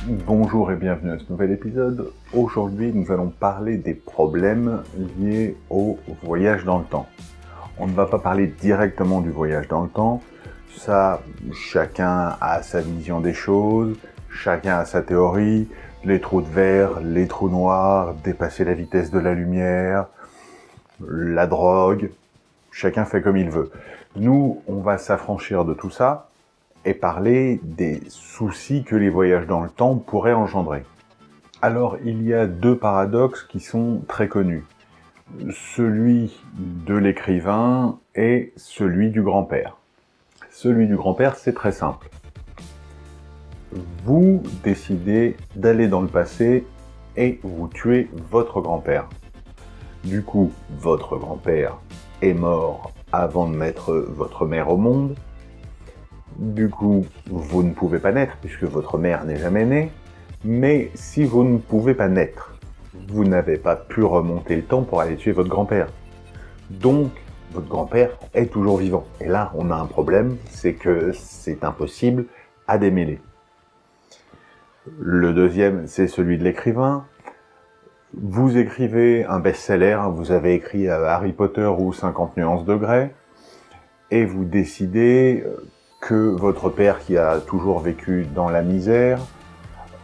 Bonjour et bienvenue à ce nouvel épisode. Aujourd'hui, nous allons parler des problèmes liés au voyage dans le temps. On ne va pas parler directement du voyage dans le temps. Ça, chacun a sa vision des choses, chacun a sa théorie. Les trous de verre, les trous noirs, dépasser la vitesse de la lumière, la drogue. Chacun fait comme il veut. Nous, on va s'affranchir de tout ça et parler des soucis que les voyages dans le temps pourraient engendrer. Alors, il y a deux paradoxes qui sont très connus. Celui de l'écrivain et celui du grand-père. Celui du grand-père, c'est très simple. Vous décidez d'aller dans le passé et vous tuez votre grand-père. Du coup, votre grand-père est mort avant de mettre votre mère au monde. Du coup, vous ne pouvez pas naître puisque votre mère n'est jamais née. Mais si vous ne pouvez pas naître, vous n'avez pas pu remonter le temps pour aller tuer votre grand-père. Donc, votre grand-père est toujours vivant. Et là, on a un problème, c'est que c'est impossible à démêler. Le deuxième, c'est celui de l'écrivain. Vous écrivez un best-seller, vous avez écrit Harry Potter ou 50 nuances de Grey, et vous décidez que votre père, qui a toujours vécu dans la misère,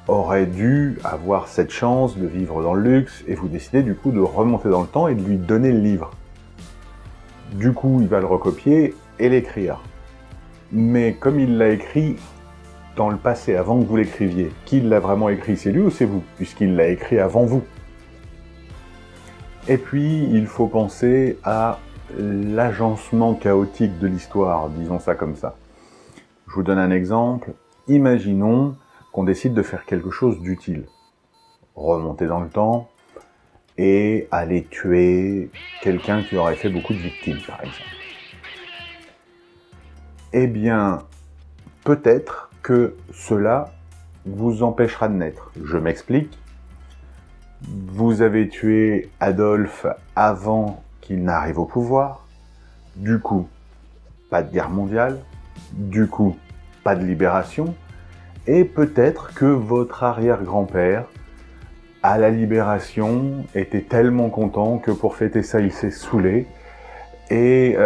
aurait dû avoir cette chance de vivre dans le luxe, et vous décidez du coup de remonter dans le temps et de lui donner le livre. Du coup, il va le recopier et l'écrire. Mais comme il l'a écrit dans le passé, avant que vous l'écriviez, qui l'a vraiment écrit, c'est lui ou c'est vous, puisqu'il l'a écrit avant vous? Et puis, il faut penser à l'agencement chaotique de l'histoire, disons ça comme ça. Je vous donne un exemple. Imaginons qu'on décide de faire quelque chose d'utile. Remonter dans le temps et aller tuer quelqu'un qui aurait fait beaucoup de victimes, par exemple. Eh bien, peut-être que cela vous empêchera de naître. Je m'explique. Vous avez tué Adolphe avant qu'il n'arrive au pouvoir. Du coup, pas de guerre mondiale. Du coup, pas de libération. Et peut-être que votre arrière-grand-père, à la libération, était tellement content que pour fêter ça, il s'est saoulé. Et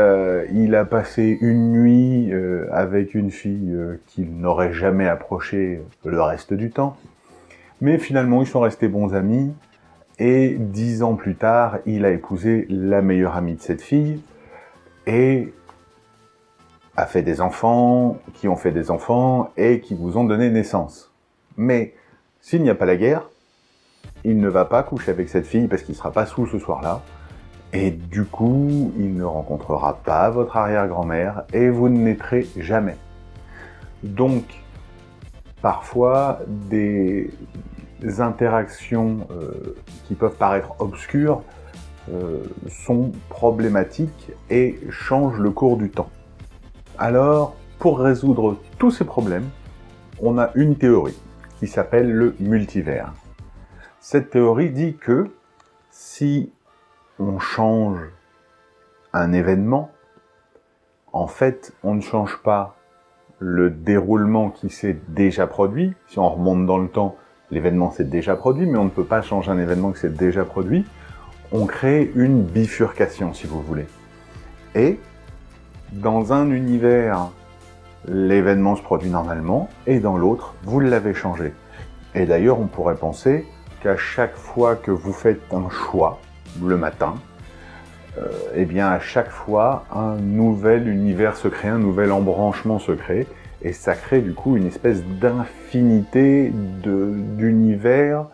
il a passé une nuit avec une fille qu'il n'aurait jamais approchée le reste du temps. Mais finalement, ils sont restés bons amis. Et 10 ans plus tard, il a épousé la meilleure amie de cette fille. Et a fait des enfants, qui ont fait des enfants, et qui vous ont donné naissance. Mais, s'il n'y a pas la guerre, il ne va pas coucher avec cette fille parce qu'il ne sera pas saoul ce soir-là, et du coup, il ne rencontrera pas votre arrière-grand-mère, et vous ne naîtrez jamais. Donc, parfois, des interactions qui peuvent paraître obscures sont problématiques et changent le cours du temps. Alors, pour résoudre tous ces problèmes, on a une théorie qui s'appelle le multivers. Cette théorie dit que si on change un événement, en fait, on ne change pas le déroulement qui s'est déjà produit. Si on remonte dans le temps, l'événement s'est déjà produit, mais on ne peut pas changer un événement qui s'est déjà produit. On crée une bifurcation, si vous voulez. Et dans un univers, l'événement se produit normalement, et dans l'autre, vous l'avez changé. Et d'ailleurs, on pourrait penser qu'à chaque fois que vous faites un choix, le matin, eh bien, à chaque fois, un nouvel univers se crée, un nouvel embranchement se crée, et ça crée du coup une espèce d'infinité d'univers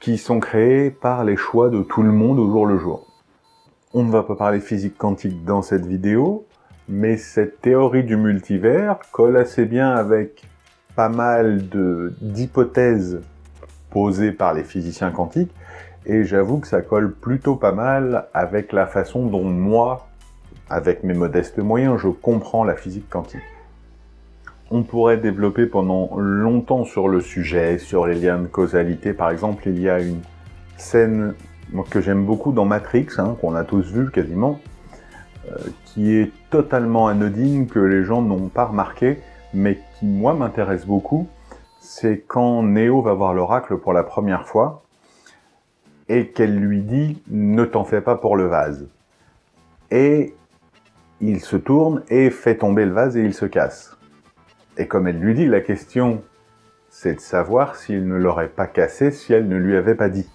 qui sont créés par les choix de tout le monde au jour le jour. On ne va pas parler physique quantique dans cette vidéo, mais cette théorie du multivers colle assez bien avec pas mal d'hypothèses posées par les physiciens quantiques, et j'avoue que ça colle plutôt pas mal avec la façon dont moi, avec mes modestes moyens, je comprends la physique quantique. On pourrait développer pendant longtemps sur le sujet, sur les liens de causalité. Par exemple, il y a une scène que j'aime beaucoup dans Matrix, qu'on a tous vu quasiment, qui est totalement anodine, que les gens n'ont pas remarqué, mais qui, moi, m'intéresse beaucoup. c'est quand Neo va voir l'oracle pour la première fois et qu'elle lui dit « Ne t'en fais pas pour le vase ». Et il se tourne et fait tomber le vase et il se casse. Et comme elle lui dit, la question c'est de savoir s'il ne l'aurait pas cassé si elle ne lui avait pas dit.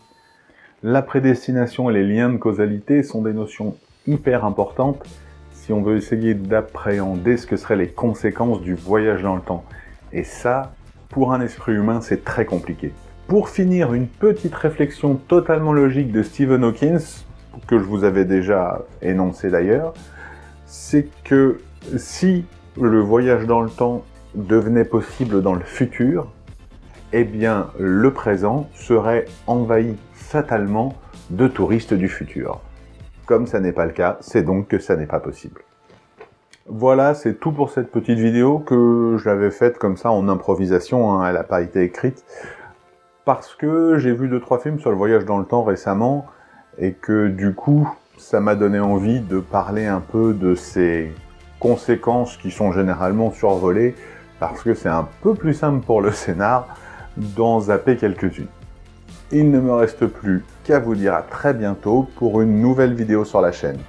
La prédestination et les liens de causalité sont des notions hyper importantes si on veut essayer d'appréhender ce que seraient les conséquences du voyage dans le temps. Et ça, pour un esprit humain, c'est très compliqué. Pour finir, une petite réflexion totalement logique de Stephen Hawking, que je vous avais déjà énoncé d'ailleurs, c'est que si le voyage dans le temps devenait possible dans le futur, eh bien le présent serait envahi fatalement de touristes du futur. Comme ça n'est pas le cas, c'est donc que ça n'est pas possible. Voilà, c'est tout pour cette petite vidéo que j'avais faite comme ça en improvisation, hein, elle n'a pas été écrite, parce que j'ai vu 2-3 films sur le voyage dans le temps récemment, et que du coup, ça m'a donné envie de parler un peu de ces conséquences qui sont généralement survolées, parce que c'est un peu plus simple pour le scénar d'en zapper quelques-unes. Il ne me reste plus qu'à vous dire à très bientôt pour une nouvelle vidéo sur la chaîne.